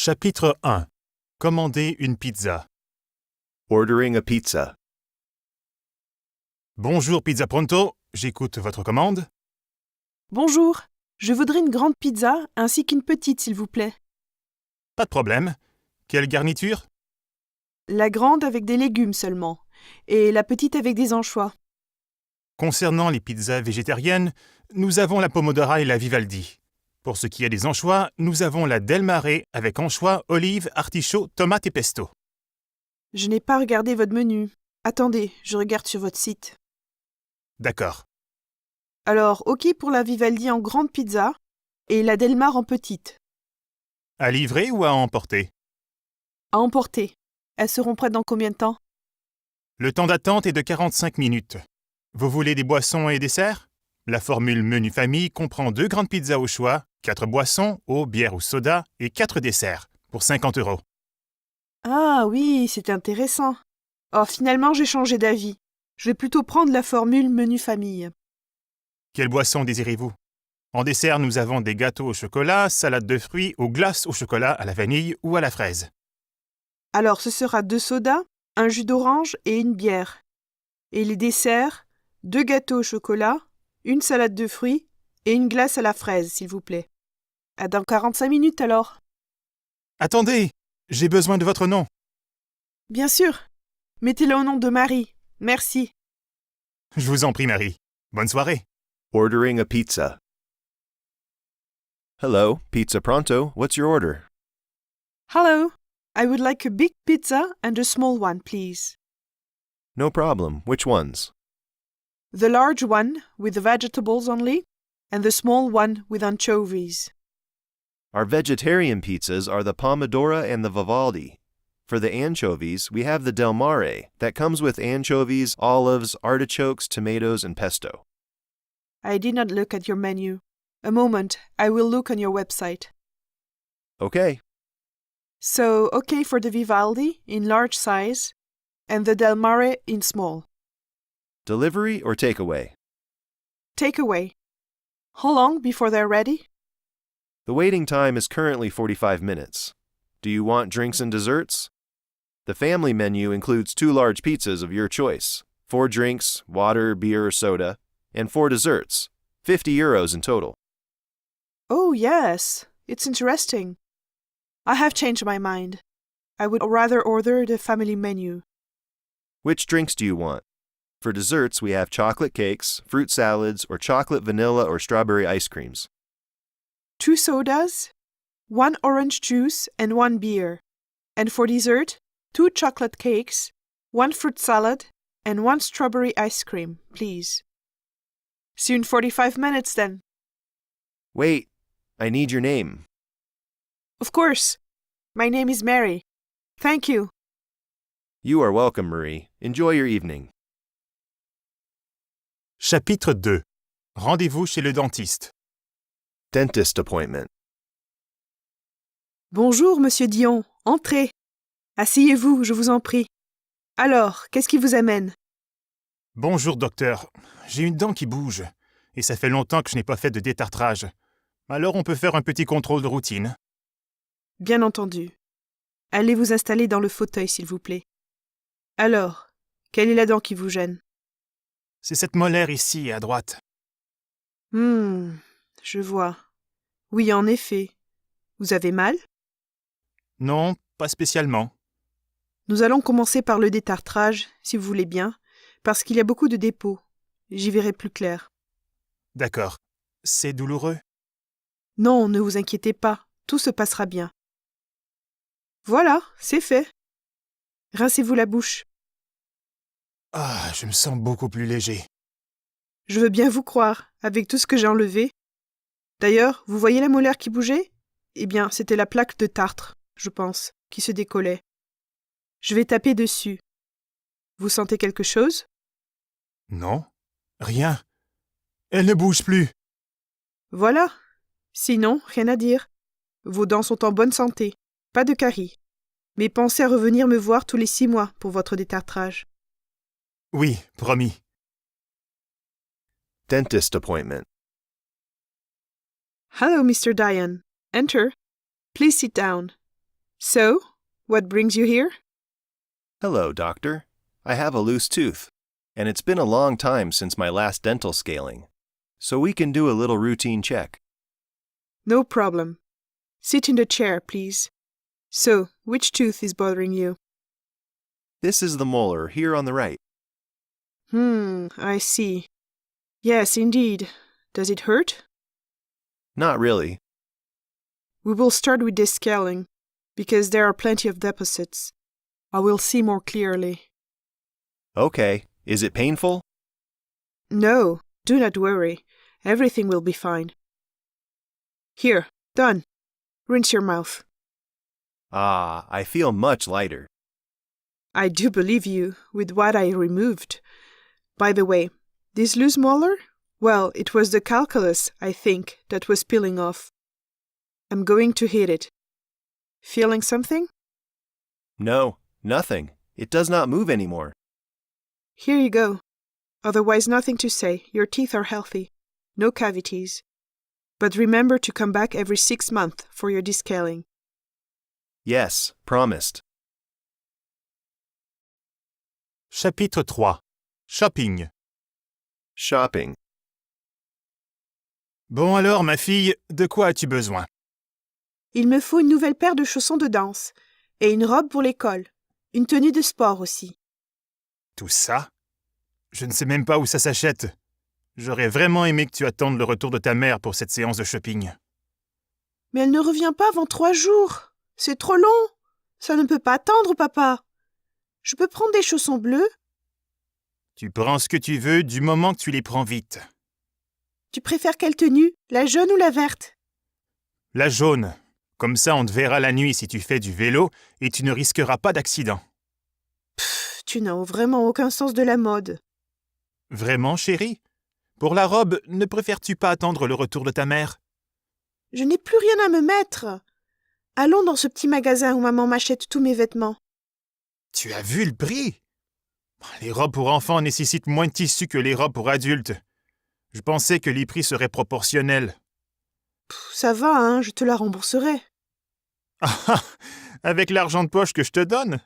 Chapitre 1. Commander une pizza. Ordering a pizza. Bonjour Pizza Pronto, j'écoute votre commande. Bonjour, je voudrais une grande pizza ainsi qu'une petite, s'il vous plaît. Pas de problème. Quelle garniture? La grande avec des légumes seulement, et la petite avec des anchois. Concernant les pizzas végétariennes, nous avons la Pomodora et la Vivaldi. Pour ce qui est des anchois, nous avons la Del Mare avec anchois, olives, artichauts, tomates et pesto. Je n'ai pas regardé votre menu. Attendez, je regarde sur votre site. D'accord. Alors, ok pour la Vivaldi en grande pizza et la Delmar en petite. À livrer ou à emporter? À emporter. Elles seront prêtes dans combien de temps? Le temps d'attente est de 45 minutes. Vous voulez des boissons et desserts? La formule menu famille comprend 2 grandes pizzas au choix, 4 boissons, eau, bière ou soda et 4 desserts, pour 50 €. Ah oui, c'est intéressant. Oh, finalement, j'ai changé d'avis. Je vais plutôt prendre la formule menu famille. Quelle boisson désirez-vous? En dessert, nous avons des gâteaux au chocolat, salade de fruits ou glaces au chocolat à la vanille ou à la fraise. Alors, ce sera 2 sodas, un jus d'orange et une bière. Et les desserts, 2 gâteaux au chocolat, une salade de fruits et une glace à la fraise, s'il vous plaît. À dans 45 minutes alors. Attendez, j'ai besoin de votre nom. Bien sûr. Mettez-le au nom de Marie. Merci. Je vous en prie, Marie. Bonne soirée. Ordering a pizza. Hello, Pizza Pronto. What's your order? Hello. I would like a big pizza and a small one, please. No problem. Which ones? The large one with the vegetables only, and the small one with anchovies. Our vegetarian pizzas are the Pomodora and the Vivaldi. For the anchovies, we have the Del Mare that comes with anchovies, olives, artichokes, tomatoes, and pesto. I did not look at your menu. A moment, I will look on your website. Okay. So, okay for the Vivaldi in large size, and the Del Mare in small. Delivery or takeaway? Takeaway. How long before they're ready? The waiting time is currently 45 minutes. Do you want drinks and desserts? The family menu includes 2 large pizzas of your choice, 4 drinks, water, beer, or soda, and 4 desserts, 50 euros in total. Oh, yes. It's interesting. I have changed my mind. I would rather order the family menu. Which drinks do you want? For desserts, we have chocolate cakes, fruit salads, or chocolate vanilla or strawberry ice creams. 2 sodas, 1 orange juice, and 1 beer. And for dessert, 2 chocolate cakes, 1 fruit salad, and 1 strawberry ice cream, please. See you in 45 minutes then. Wait, I need your name. Of course. My name is Mary. Thank you. You are welcome, Marie. Enjoy your evening. Chapitre 2. Rendez-vous chez le dentiste. Dentist appointment. Bonjour, Monsieur Dion. Entrez. Asseyez-vous, je vous en prie. Alors, qu'est-ce qui vous amène? Bonjour, docteur. J'ai une dent qui bouge, et ça fait longtemps que je n'ai pas fait de détartrage. Alors on peut faire un petit contrôle de routine. Bien entendu. Allez vous installer dans le fauteuil, s'il vous plaît. Alors, quelle est la dent qui vous gêne? C'est cette molaire ici, à droite. Je vois. Oui, en effet. Vous avez mal? Non, pas spécialement. Nous allons commencer par le détartrage, si vous voulez bien, parce qu'il y a beaucoup de dépôts. J'y verrai plus clair. D'accord. C'est douloureux? Non, ne vous inquiétez pas, tout se passera bien. Voilà, c'est fait. Rincez-vous la bouche. Ah, je me sens beaucoup plus léger. Je veux bien vous croire, avec tout ce que j'ai enlevé. D'ailleurs, vous voyez la molaire qui bougeait? Eh bien, c'était la plaque de tartre, je pense, qui se décollait. Je vais taper dessus. Vous sentez quelque chose? Non, rien. Elle ne bouge plus. Voilà. Sinon, rien à dire. Vos dents sont en bonne santé. Pas de caries. Mais pensez à revenir me voir tous les 6 mois pour votre détartrage. Oui, promis. Dentist appointment. Hello, Mr. Diane. Enter. Please sit down. So, what brings you here? Hello, doctor. I have a loose tooth, and it's been a long time since my last dental scaling, so we can do a little routine check. No problem. Sit in the chair, please. So, which tooth is bothering you? This is the molar here on the right. I see. Yes, indeed. Does it hurt? Not really. We will start with descaling, because there are plenty of deposits. I will see more clearly. Okay. Is it painful? No, do not worry. Everything will be fine. Here, done. Rinse your mouth. Ah, I feel much lighter. I do believe you, with what I removed. By the way, this loose molar? Well, it was the calculus, I think, that was peeling off. I'm going to hit it. Feeling something? No, nothing. It does not move anymore. Here you go. Otherwise, nothing to say. Your teeth are healthy. No cavities. But remember to come back every 6 months for your descaling. Yes, promised. Chapitre 3. Shopping. Shopping. Bon alors, ma fille, de quoi as-tu besoin? Il me faut une nouvelle paire de chaussons de danse et une robe pour l'école. Une tenue de sport aussi. Tout ça? Je ne sais même pas où ça s'achète. J'aurais vraiment aimé que tu attendes le retour de ta mère pour cette séance de shopping. Mais elle ne revient pas avant 3 jours. C'est trop long. Ça ne peut pas attendre, papa. Je peux prendre des chaussons bleus? Tu prends ce que tu veux du moment que tu les prends vite. Tu préfères quelle tenue? La jaune ou la verte? La jaune. Comme ça, on te verra la nuit si tu fais du vélo et tu ne risqueras pas d'accident. Tu n'as vraiment aucun sens de la mode. Vraiment, chérie? Pour la robe, ne préfères-tu pas attendre le retour de ta mère? Je n'ai plus rien à me mettre. Allons dans ce petit magasin où maman m'achète tous mes vêtements. Tu as vu le prix? Les robes pour enfants nécessitent moins de tissu que les robes pour adultes. Je pensais que les prix seraient proportionnels. Ça va, hein, je te la rembourserai. Ah, avec l'argent de poche que je te donne?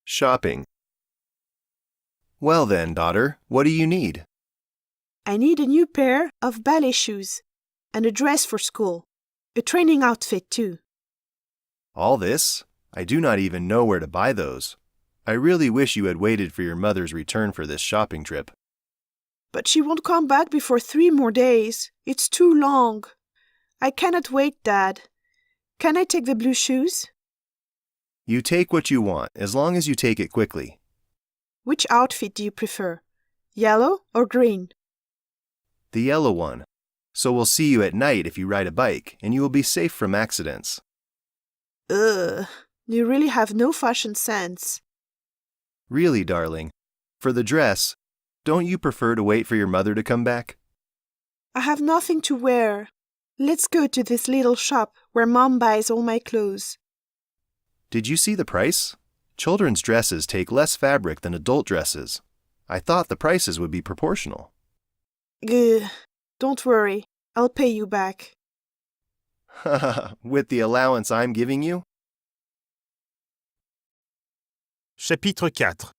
Shopping. Well then, daughter, what do you need? I need a new pair of ballet shoes and a dress for school. A training outfit, too. All this? I do not even know where to buy those. I really wish you had waited for your mother's return for this shopping trip. But she won't come back before 3 more days. It's too long. I cannot wait, Dad. Can I take the blue shoes? You take what you want, as long as you take it quickly. Which outfit do you prefer? Yellow or green? The yellow one. So we'll see you at night if you ride a bike, and you will be safe from accidents. Ugh, you really have no fashion sense. Really, darling. For the dress, don't you prefer to wait for your mother to come back? I have nothing to wear. Let's go to this little shop where Mom buys all my clothes. Did you see the price? Children's dresses take less fabric than adult dresses. I thought the prices would be proportional. Ugh, don't worry. I'll pay you back. With the allowance I'm giving you? Chapitre 4.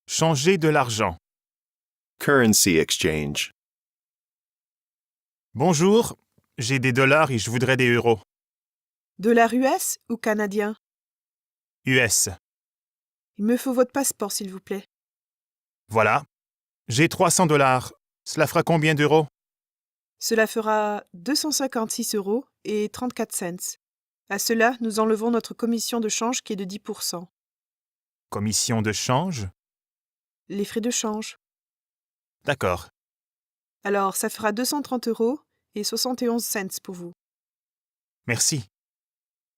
Changer de l'argent. Currency exchange. Bonjour, j'ai des dollars et je voudrais des euros. Dollar US ou canadien? US. Il me faut votre passeport, s'il vous plaît. Voilà. J'ai 300 dollars. Cela fera combien d'euros? Cela fera 256 € et 34 cents. À cela, nous enlevons notre commission de change qui est de 10%. Commission de change? Les frais de change. D'accord. Alors, ça fera 230 € et 71 cents pour vous. Merci.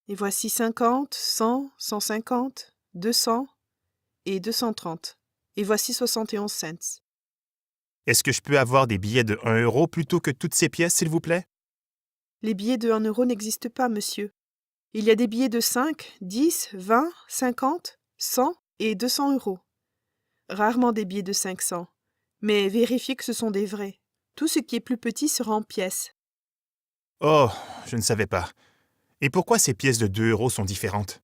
Et voici 50, 100, 150, 200 et 230. Et voici 71 cents. Est-ce que je peux avoir des billets de 1 euro plutôt que toutes ces pièces, s'il vous plaît? Les billets de 1 € n'existent pas, monsieur. Il y a des billets de 5, 10, 20, 50, 100 et 200 €. Rarement des billets de 500. Mais vérifiez que ce sont des vrais. Tout ce qui est plus petit sera en pièces. Oh, je ne savais pas. Et pourquoi ces pièces de 2 euros sont différentes?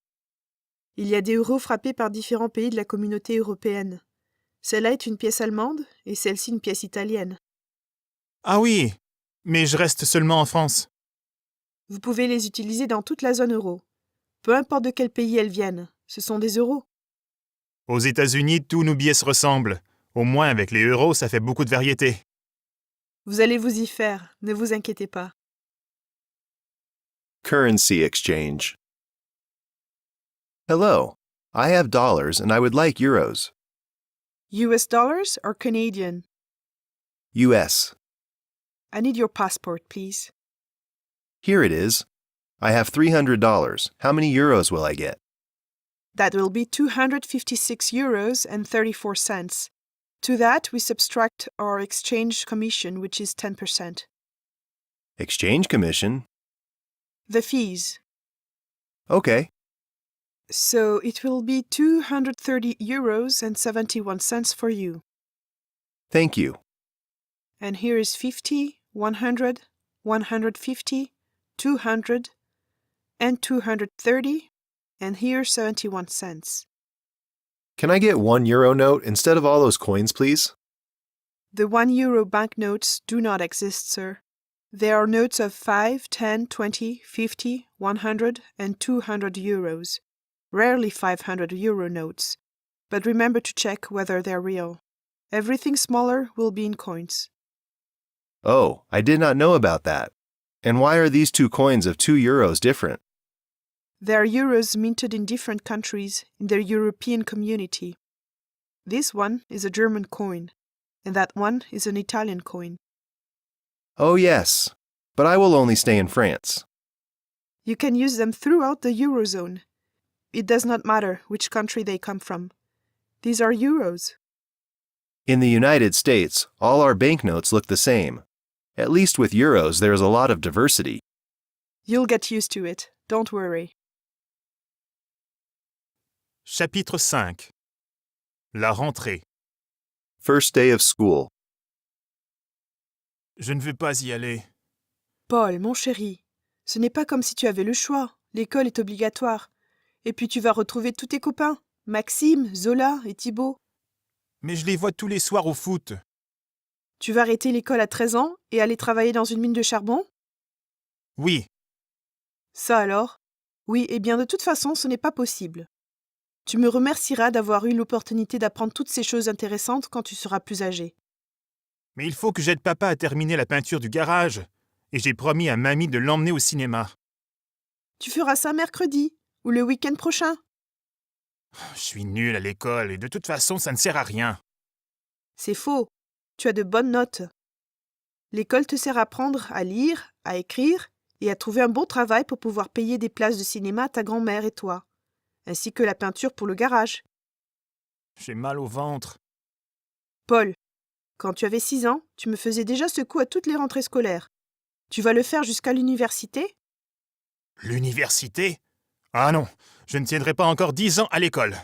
Il y a des euros frappés par différents pays de la communauté européenne. Celle-là est une pièce allemande et celle-ci une pièce italienne. Ah oui, mais je reste seulement en France. Vous pouvez les utiliser dans toute la zone euro. Peu importe de quel pays elles viennent, ce sont des euros. Aux États-Unis, tous nos billets se ressemblent. Au moins, avec les euros, ça fait beaucoup de variété. Vous allez vous y faire, ne vous inquiétez pas. Currency exchange. Hello, I have dollars and I would like euros. US dollars or Canadian? US. I need your passport, please. Here it is. I have $300. How many euros will I get? That will be 256 euros and 34 cents. To that, we subtract our exchange commission, which is 10%. Exchange commission? The fees. Okay. So it will be 230 euros and 71 cents for you. Thank you. And here is 50, 100, 150, 200, and 230, and here 71 cents. Can I get 1 euro note instead of all those coins, please? The 1 euro banknotes do not exist, sir. There are notes of 5, 10, 20, 50, 100, and 200 euros. Rarely 500 euro notes. But remember to check whether they're real. Everything smaller will be in coins. Oh, I did not know about that. And why are these 2 coins of 2 euros different? There are euros minted in different countries in the European community. This one is a German coin, and that one is an Italian coin. Oh, yes. But I will only stay in France. You can use them throughout the Eurozone. It does not matter which country they come from. These are euros. In the United States, all our banknotes look the same. At least with euros, there is a lot of diversity. You'll get used to it. Don't worry. Chapitre 5. La rentrée. First day of school. Je ne veux pas y aller. Paul, mon chéri, ce n'est pas comme si tu avais le choix. L'école est obligatoire. Et puis tu vas retrouver tous tes copains, Maxime, Zola et Thibaut. Mais je les vois tous les soirs au foot. Tu vas arrêter l'école à 13 ans et aller travailler dans une mine de charbon? Oui, Ça alors? Oui, eh bien de toute façon, ce n'est pas possible. Tu me remercieras d'avoir eu l'opportunité d'apprendre toutes ces choses intéressantes quand tu seras plus âgé. mais il faut que j'aide papa à terminer la peinture du garage. Et j'ai promis à mamie de l'emmener au cinéma. Tu feras ça mercredi ou le week-end prochain. Je suis nul à l'école et de toute façon, ça ne sert à rien. C'est faux. Tu as de bonnes notes. L'école te sert à apprendre à lire, à écrire et à trouver un bon travail pour pouvoir payer des places de cinéma à ta grand-mère et toi, ainsi que la peinture pour le garage. J'ai mal au ventre. Paul, quand tu avais 6 ans, tu me faisais déjà ce coup à toutes les rentrées scolaires. Tu vas le faire jusqu'à l'université? L'université? Ah non, je ne tiendrai pas encore 10 ans à l'école.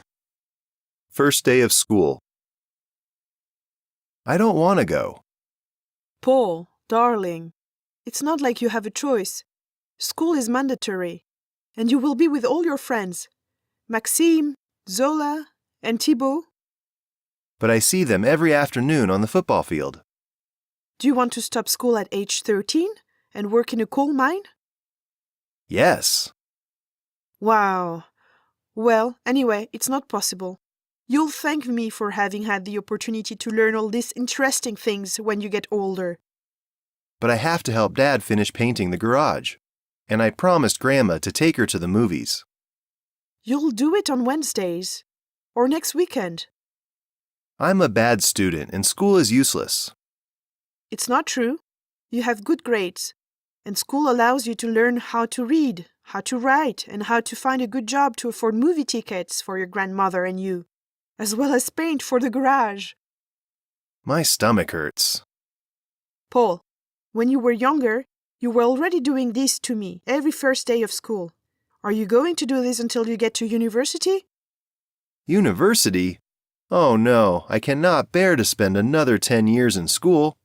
First day of school. I don't want to go. Paul, darling, it's not like you have a choice. School is mandatory, and you will be with all your friends. Maxime, Zola, and Thibaut. But I see them every afternoon on the football field. Do you want to stop school at age 13 and work in a coal mine? Yes. Wow. Well, anyway, it's not possible. You'll thank me for having had the opportunity to learn all these interesting things when you get older. But I have to help Dad finish painting the garage. And I promised Grandma to take her to the movies. You'll do it on Wednesdays. Or next weekend. I'm a bad student and school is useless. It's not true. You have good grades. And school allows you to learn how to read, how to write, and how to find a good job to afford movie tickets for your grandmother and you, as well as paint for the garage. My stomach hurts. Paul, when you were younger, you were already doing this to me every first day of school. Are you going to do this until you get to university? University? Oh no, I cannot bear to spend another 10 years in school.